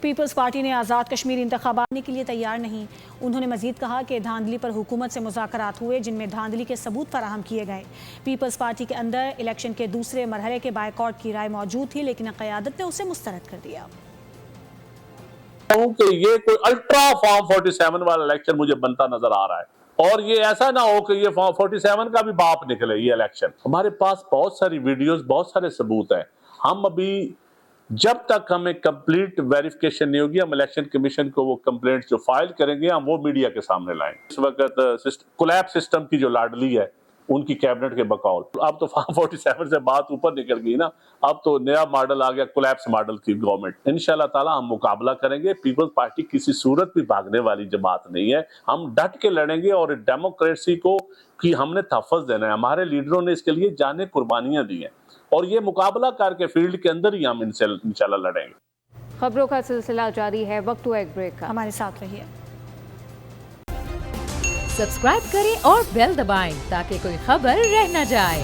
Peoples party نے آزاد کشمیر انتخابات کے لیے تیار نہیں۔ انہوں نے مزید کہا کہ دھاندلی پر حکومت سے مذاکرات ہوئے جن میں دھاندلی کے ثبوت فراہم کیے گئے۔ پیپلز پارٹی کے اندر الیکشن کے دوسرے مرحلے کے بائیکاٹ کی رائے موجود تھی لیکن قیادت نے اسے مسترد کر دیا۔ کہ یہ کوئی الٹرا فارم 47 والا الیکشن مجھے بنتا نظر آ رہا ہے، اور یہ ایسا نہ ہو کہ یہ فارم 47 کا بھی باپ نکلے یہ الیکشن۔ ہمارے پاس بہت ساری ویڈیوز، بہت سارے ثبوت ہیں۔ ہم ابھی جب تک ہمیں کمپلیٹ ویریفیکیشن نہیں ہوگی، ہم الیکشن کمیشن کو وہ کمپلینٹس جو فائل کریں گے ہم وہ میڈیا کے سامنے لائیں۔ اس وقت کولیپ سسٹم کی جو لاڈلی ہے ان کی کیبنٹ کے بقول، اب تو فارم 47 سے بات اوپر نکل گئی نا، اب تو نیا ماڈل آ گیا، کولیپس ماڈل کی گورنمنٹ۔ انشاءاللہ تعالی ہم مقابلہ کریں گے۔ پیپلز پارٹی کسی صورت بھی بھاگنے والی جماعت نہیں ہے، ہم ڈٹ کے لڑیں گے اور ڈیموکریسی کو کی ہم نے تحفظ دینا ہے۔ ہمارے لیڈروں نے اس کے لیے جانیں قربانیاں دی ہیں، اور یہ مقابلہ کر کے فیلڈ کے اندر ہی ہم ان سے انشاءاللہ لڑیں گے۔ خبروں کا سلسلہ جاری ہے، وقت ہوا ایک بریک کا، ہمارے ساتھ رہیے۔ سبسکرائب کریں اور بیل دبائیں تاکہ کوئی خبر رہ نہ جائے۔